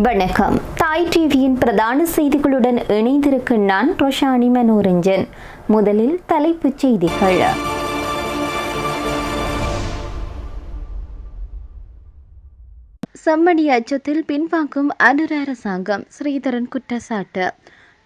வணக்கம். தாய் டிவியின் பிரதான செய்திகளுடன் இணைந்திருக்கும் நான் ரோஷானி மனோரஞ்சன். முதலில் தலைப்புச் செய்திகள். செம்மணி அச்சத்தில் பின்வாங்கும் அனுர அரசாங்கம், ஸ்ரீதரன் குற்றச்சாட்டு.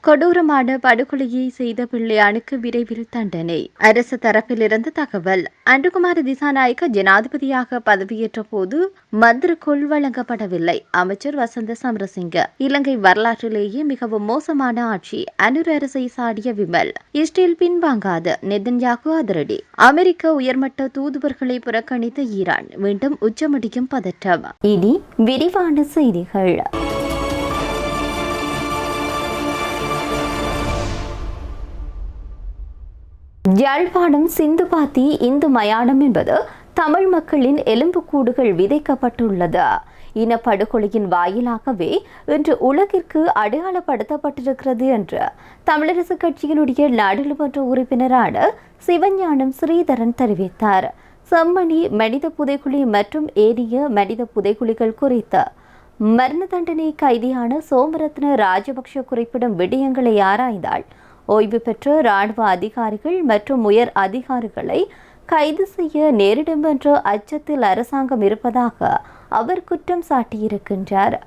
கொடூரமான படுகொலையை செய்த பிள்ளையானுக்கு விரைவில் தண்டனை. அரசு தரப்பிலிருந்து தகவல். அன்றுகுமார திசாநாயக்க ஜனாதிபதியாக பதவியேற்ற போது மந்திரக்கோள் வழங்கப்படவில்லை. அமைச்சர் வசந்த சமரசிங்க. இலங்கை வரலாற்றிலேயே மிகவும் மோசமான ஆட்சி. அனுர அரசை சாடிய விமல். இஸ்ரேல் பின்வாங்காது, நெதன்யாகு அதிரடி. அமெரிக்க உயர்மட்ட தூதுவர்களை புறக்கணித்த ஈரான், மீண்டும் உச்சமடிக்கும் பதற்றம். இனி விரிவான செய்திகள். யாழ்ப்பாணம் சிந்துபாத்தி இந்து மயானம் என்பது தமிழ் மக்களின் எலும்புக்கூடுகள் விதைக்கப்பட்டுள்ளது. இனப்படுகொலையின் வாயிலாகவே இன்று உலகிற்கு அடையாளப்படுத்தப்பட்டிருக்கிறது என்று தமிழரசு கட்சியினுடைய நாடாளுமன்ற உறுப்பினரான சிவஞானம் ஸ்ரீதரன் தெரிவித்தார். செம்மணி மனித புதைக்குழி மற்றும் ஏனைய மனித புதைக்குழிகள் குறித்த மரண தண்டனை கைதியான சோமரத்ன ராஜபக்ஷ குறிப்பிடும் விடயங்களை ஆராய்ந்தால் ஓய்வு பெற்ற இராணுவ அதிகாரிகள் மற்றும் உயர் அதிகாரிகளை கைது செய்ய நேரிடும் என்ற அச்சத்தில் அரசாங்கம் இருப்பதாக அவர் குற்றம் சாட்டியிருக்கின்றார்.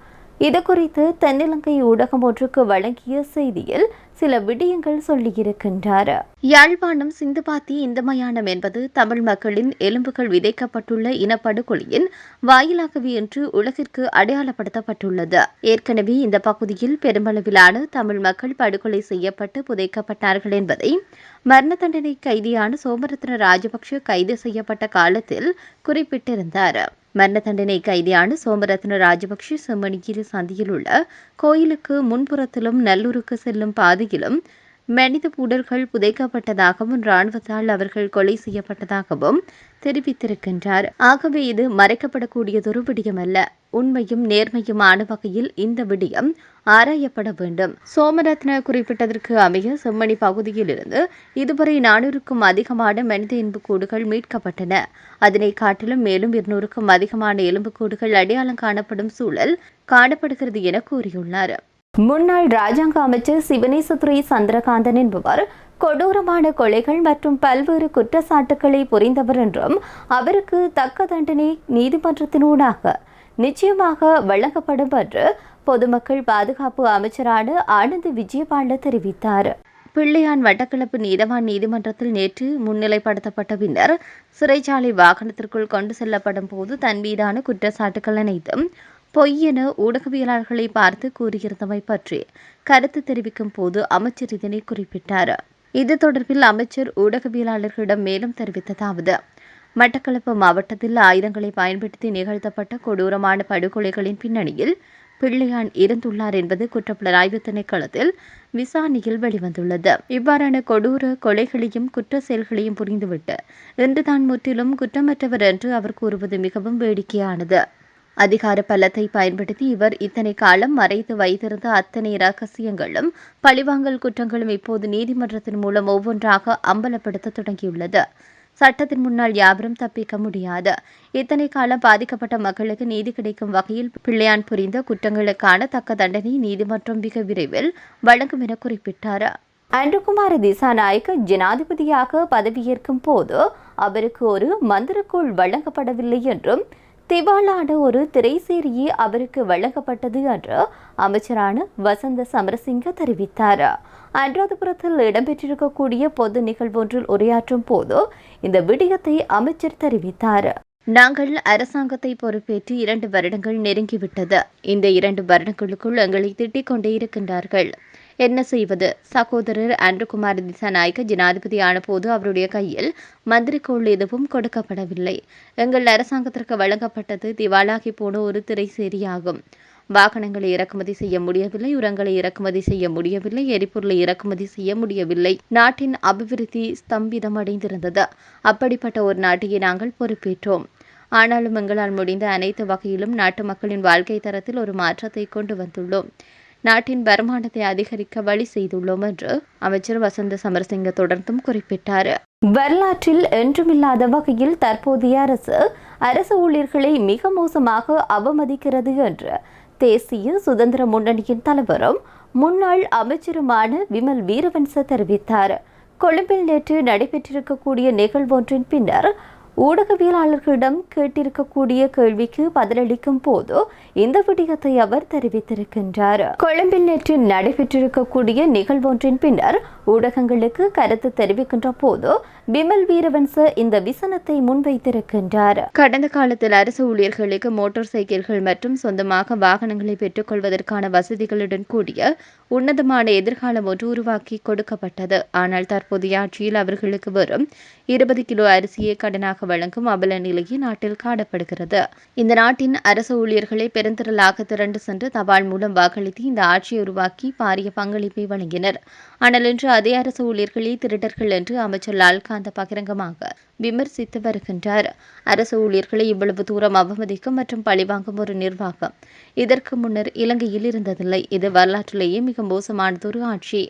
இதுகுறித்து தென்னிலங்கை ஊடகம் ஒன்றுக்கு வழங்கிய செய்தியில் சில விடயங்கள் சொல்லியிருக்கின்றார். யாழ்ப்பாணம் சிந்துபாத்தி இந்து மயானம் என்பது தமிழ் மக்களின் எலும்புகள் விதைக்கப்பட்டுள்ள இனப்படுகொலையின் வாயிலாகவே என்று உலகிற்கு அடையாளப்படுத்தப்பட்டுள்ளது. ஏற்கனவே இந்த பகுதியில் பெருமளவிலான தமிழ் மக்கள் படுகொலை செய்யப்பட்டு புதைக்கப்பட்டார்கள் என்பதை மரண தண்டனை கைதியான சோமரத்ன ராஜபக்ஷ கைது செய்யப்பட்ட காலத்தில் குறிப்பிட்டிருந்தார். மரண தண்டனை கைதியான சோமரத்ன ராஜபக்ஷ செம்மணிகிரி சந்தியில் உள்ள கோயிலுக்கு முன்புறத்திலும் நல்லூருக்கு செல்லும் பாதையிலும் மனித உடல்கள் புதைக்கப்பட்டதாகவும் இராணுவத்தால் அவர்கள் கொலை செய்யப்பட்டதாகவும் தெரிவித்திருக்கின்றார். ஆகவே இது மறைக்கப்படக்கூடியதொரு விடயமல்ல. உண்மையும் நேர்மையுமான வகையில் இந்த விடயம் ஆராயப்பட வேண்டும். சோமரத்ன குறிப்பிட்டதற்கு அமைய செம்மணி பகுதியில் இருந்து இதுவரை 400க்கும் அதிகமான மனித எலும்புக்கூடுகள் மீட்கப்பட்டன. அதனை காட்டிலும் மேலும் 200க்கும் அதிகமான எலும்புக்கூடுகள் அடையாளம் காணப்படும் சூழல் காணப்படுகிறது என கூறியுள்ளார். முன்னாள் ராஜாங்க அமைச்சர் சிவனேசதுரை சந்திரகாந்தன் என்பவர் கொடூரமான கொலைகள் மற்றும் பல்வேறு குற்றச்சாட்டுக்களை புரிந்தவர் என்றும் அவருக்கு தக்க தண்டனை நீதிமன்றத்தினூடாக நிச்சயமாக வழங்கப்படும் என்று பொதுமக்கள் பாதுகாப்பு அமைச்சரான ஆனந்த் விஜயபால தெரிவித்தார். பிள்ளையான் வட்டக்கிழப்பு நீதவான் நீதிமன்றத்தில் நேற்று முன்னிலைப்படுத்தப்பட்ட பின்னர் சிறைச்சாலை வாகனத்திற்குள் கொண்டு செல்லப்படும் போது தன் மீதான குற்றச்சாட்டுகள் அனைத்தும் பொய் என ஊடகவியலாளர்களை பார்த்து கூறியிருந்தமை பற்றி கருத்து தெரிவிக்கும் போது அமைச்சர் இதனை குறிப்பிட்டார். இது தொடர்பில் அமைச்சர் ஊடகவியலாளர்களிடம் மேலும் தெரிவித்ததாவது: மட்டக்களப்பு மாவட்டத்தில் ஆயுதங்களை பயன்படுத்தி நிகழ்த்தப்பட்ட கொடூரமான படுகொலைகளின் பின்னணியில் பிள்ளையான் இருந்துள்ளார் என்பது குற்றப்புலனாய்வு திணைக்களத்தில் விசாரணையில் வெளிவந்துள்ளது. இவ்வாறான கொடூர கொலைகளையும் குற்ற செயல்களையும் புரிந்துவிட்டு இன்றுதான் முற்றிலும் குற்றமற்றவர் என்று அவர் கூறுவது மிகவும் வேடிக்கையானது. அதிகார பலத்தை பயன்படுத்தி இவர் இத்தனை காலம் மறைத்து வைத்திருந்த அத்தனை இரகசியங்களும் பழிவாங்கல் குற்றங்களும் இப்போது நீதிமன்றத்தின் மூலம் ஒவ்வொன்றாக அம்பலப்படுத்த தொடங்கியுள்ளது. சட்டத்தின் முன்னால் யாவரும் தப்பிக்க முடியாது. இத்தனை காலம் பாதிக்கப்பட்ட மக்களுக்கு நீதி கிடைக்கும் வகையில் பிள்ளையான் புரிந்த குற்றங்களுக்கான தக்க தண்டனை நீதிமன்றம் மிக விரைவில் வழங்கும் என குறிப்பிட்டார். அன்றுகுமார திசாநாயக்க ஜனாதிபதியாக பதவியேற்கும் போது அவருக்கு ஒரு மந்திரக்கோள் வழங்கப்படவில்லை என்றும் திவாலான ஒரு திரைசேரியே அவருக்கு வழங்கப்பட்டது என்று அமைச்சரான வசந்த சமரசிங்க தெரிவித்தார். அனுராதபுரத்தில் இடம்பெற்றிருக்கக்கூடிய பொது நிகழ்வொன்றில் உரையாற்றும் போது இந்த விடயத்தை அமைச்சர் தெரிவித்தார். நாங்கள் அரசாங்கத்தை பொறுப்பேற்று 2 வருடங்கள் நெருங்கிவிட்டது. இந்த 2 வருடங்களுக்குள் எங்களை திட்டிக் கொண்டே இருக்கின்றார்கள். என்ன செய்வது? சகோதரர் அன்றுகுமார திசாநாயக்க ஜனாதிபதியான போது அவருடைய கையில் மந்திரிக்கோள் எதுவும் கொடுக்கப்படவில்லை. எங்கள் அரசாங்கத்திற்கு வழங்கப்பட்டது திவாலாகி போன ஒரு திரைசேரியாகும். வாகனங்களை இறக்குமதி செய்ய முடியவில்லை, உரங்களை இறக்குமதி செய்ய முடியவில்லை, எரிபொருளை இறக்குமதி செய்ய முடியவில்லை. நாட்டின் அபிவிருத்தி ஸ்தம்பிதமடைந்திருந்தது. அப்படிப்பட்ட ஒரு நாட்டையே நாங்கள் பொறுப்பேற்றோம். ஆனாலும் எங்களால் முடிந்த அனைத்து வகையிலும் நாட்டு மக்களின் வாழ்க்கை தரத்தில் ஒரு மாற்றத்தை கொண்டு வந்துள்ளோம். நாட்டின் வருமானத்தை அதிகரிக்க வழி செய்துள்ளோம் என்று அமைச்சர் வசந்த சமரசிங்க தொடர்ந்தும் குறிப்பிட்டார். வரலாற்றில் என்றுமில்லாத வகையில் தற்போதைய அரசு ஊழியர்களை மிக மோசமாக அவமதிக்கிறது என்று தேசிய சுதந்திர முன்னணியின் தலைவரும் முன்னாள் அமைச்சருமான விமல் வீரவன்ச தெரிவித்தார். கொழும்பில் நேற்று நடைபெற்றிருக்கக்கூடிய நிகழ்வொன்றின் பின்னர் ஊடகவியலாளர்களிடம் கேட்டிருக்கக்கூடிய கேள்விக்கு பதிலளிக்கும் போது இந்த விடயத்தை அவர் தெரிவித்திருக்கின்றார். கொழும்பில் நேற்று நடைபெற்றிருக்கக்கூடிய நிகழ்வொன்றின் பின்னர் ஊடகங்களுக்கு கருத்து தெரிவிக்கின்ற போது விமல் வீரவன்ச இந்த விசனத்தை முன்வைத்திருக்கின்றார். கடந்த காலத்தில் அரசு ஊழியர்களுக்கு மோட்டார் சைக்கிள்கள் மற்றும் சொந்தமாக வாகனங்களை பெற்றுக் கொள்வதற்கான வசதிகளுடன் கூடிய உன்னதமான எதிர்காலம் ஒன்று உருவாக்கி கொடுக்கப்பட்டது. ஆனால் தற்போதைய ஆட்சியில் அவர்களுக்கு வெறும் 20 கிலோ அரிசியை கடனாக வழங்கும் அவல நிலையை நாட்டில் காணப்படுகிறது. இந்த நாட்டின் அரசு ஊழியர்களை பெருந்திரளாக திரண்டு சென்று தபால் மூலம் வாக்களித்து இந்த ஆட்சியை உருவாக்கி பாரிய பங்களிப்பை வழங்கினர். ஆனால் இன்று அதே அரசு ஊழியர்களை திருடர்கள் என்று அமைச்சர் லால்காந்த பகிரங்கமாக விமர்சித்து வருகின்றார். அரசு ஊழியர்களை இவ்வளவு தூரம் அவமதிக்கும் மற்றும் பழிவாங்கும் ஒரு நிர்வாகம் இதற்கு முன்னர் இலங்கையில் இருந்ததில்லை. இது வரலாற்றிலேயே மிக மோசமானதொரு ஆட்சி.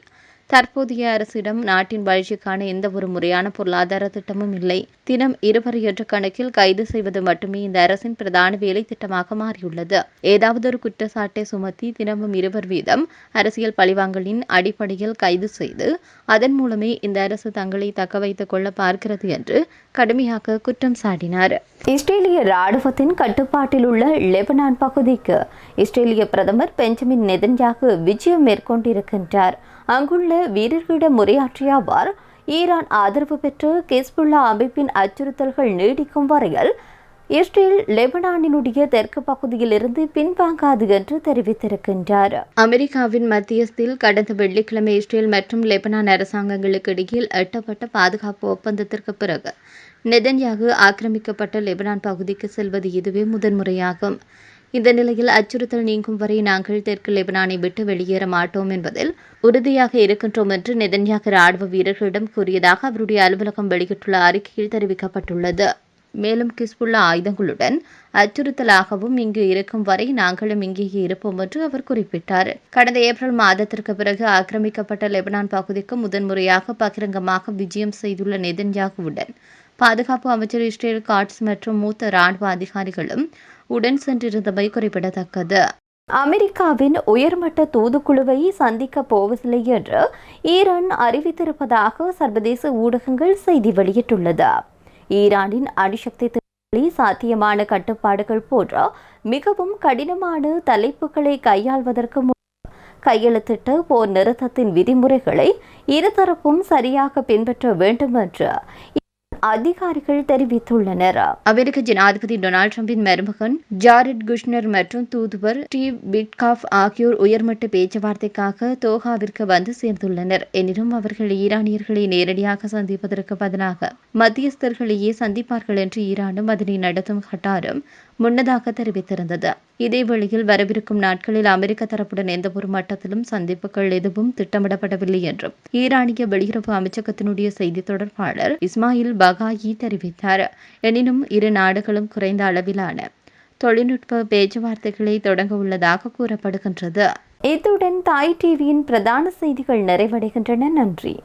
தற்போதைய அரசிடம் நாட்டின் வளர்ச்சிக்கான எந்த ஒரு முறையான பொருளாதார திட்டமும் இல்லை. தினம் 20 என்ற கணக்கில் கைது செய்வது மட்டுமே இந்த அரசின் பிரதான வேலை திட்டமாக மாறியுள்ளது. ஏதாவது ஒரு குற்றச்சாட்டை சுமத்தி தினமும் 20 வீதம் அரசியல் பழிவாங்கலின் அடிப்படையில் கைது செய்து அதன் மூலமே இந்த அரசு தங்களை தக்க வைத்துக் கொள்ள பார்க்கிறது என்று கடுமையாக குற்றம் சாட்டினார். இஸ்ரேலிய ராணுவத்தின் கட்டுப்பாட்டில் உள்ள லெபனான் பகுதிக்கு இஸ்ரேலிய பிரதமர் பெஞ்சமின் நெதன்யாகு விஜயம் மேற்கொண்டிருக்கின்றார். அங்குள்ள வீரர்களிடம் உரையாற்றிய அவர் ஈரான் ஆதரவு பெற்று ஹிஸ்புல்லா அமைப்பின் அச்சுறுத்தல்கள் நீடிக்கும் வரையில் இஸ்ரேல் லெபனானினுடைய தெற்கு பகுதியில் இருந்து பின்வாங்காது என்று தெரிவித்திருக்கின்றார். அமெரிக்காவின் மத்தியஸ்தில் கடந்த வெள்ளிக்கிழமை இஸ்ரேல் மற்றும் லெபனான் அரசாங்கங்களுக்கு இடையில் எட்டப்பட்ட பாதுகாப்பு ஒப்பந்தத்திற்கு பிறகு நெதன்யாகு ஆக்கிரமிக்கப்பட்ட லெபனான் பகுதிக்கு செல்வது இதுவே முதன்முறையாகும். இந்த நிலையில் அச்சுறுத்தல் நீங்கும் வரை நாங்கள் தெற்கு லெபனானை விட்டு வெளியேற மாட்டோம் என்பதில் உறுதியாக இருக்கின்றோம் என்று நெதன்யாகு ராணுவ வீரர்களிடம் கூறியதாக அவருடைய அலுவலகம் வெளியிட்டுள்ள அறிக்கையில் தெரிவிக்கப்பட்டுள்ளது. மேலும் ஹிஸ்புல்லா ஆயுதங்களுடன் அச்சுறுத்தலாகவும் இங்கு இருக்கும் வரை நாங்களும் இங்கேயே இருப்போம் என்று அவர் குறிப்பிட்டார். கடந்த ஏப்ரல் மாதத்திற்கு பிறகு ஆக்கிரமிக்கப்பட்ட லெபனான் பகுதிக்கு முதன்முறையாக பகிரங்கமாக விஜயம் செய்துள்ள நெதன்யாகுவுடன் பாதுகாப்பு அமைச்சர் இஸ்ரேல் காட்ஸ் மற்றும் மூத்த ராணுவ அதிகாரிகளும் உடன் சென்றிருந்தமை குறிப்பிடத்தக்கது. அமெரிக்காவின் உயர்மட்ட தூதுக்குழுவை சந்திக்கப் போவதில்லை என்று ஈரான் அறிவித்திருப்பதாக சர்வதேச ஊடகங்கள் செய்தி வெளியிட்டுள்ளது. ஈரானின் அணுசக்தி திட்டங்களில் சாத்தியமான கட்டுப்பாடுகள் போன்ற மிகவும் கடினமான தலைப்புகளை கையாள்வதற்கு முன் கையெழுத்திட்ட போர் நிறுத்தத்தின் விதிமுறைகளை இருதரப்பும் சரியாக பின்பற்ற வேண்டும் என்று அதிகாரிகள் தெரிவித்துள்ளனர். அமெரிக்க ஜனாதிபதி டொனால்டு டிரம்பின் மருமகன் ஜாரெட் குஷ்னர் மற்றும் தூதுவர் ஸ்டீவ் விட்காஃப் ஆகியோர் உயர்மட்ட பேச்சுவார்த்தைக்காக தோஹாவிற்கு வந்து சேர்ந்துள்ளனர். எனினும் அவர்கள் ஈரானியர்களை நேரடியாக சந்திப்பதற்கு பதிலாக மத்தியஸ்தர்களையே சந்திப்பார்கள் என்று ஈரானும் அதனை நடத்தும் கட்டாரும் முன்னதாக தெரிவித்திருந்தது. இதேவேளையில் வரவிருக்கும் நாட்களில் அமெரிக்க தரப்புடன் எந்தவொரு மட்டத்திலும் சந்திப்புகள் எதுவும் திட்டமிடப்படவில்லை என்றும் ஈரானிய வெளியுறவு அமைச்சகத்தினுடைய செய்தி தொடர்பாளர் இஸ்மாயில் பகாயி தெரிவித்தார். எனினும் இரு நாடுகளும் குறைந்த அளவிலான தொழில்நுட்ப பேச்சுவார்த்தைகளை தொடங்க உள்ளதாக கூறப்படுகின்றது. இத்துடன் தாய் டிவியின் பிரதான செய்திகள் நிறைவடைகின்றன. நன்றி.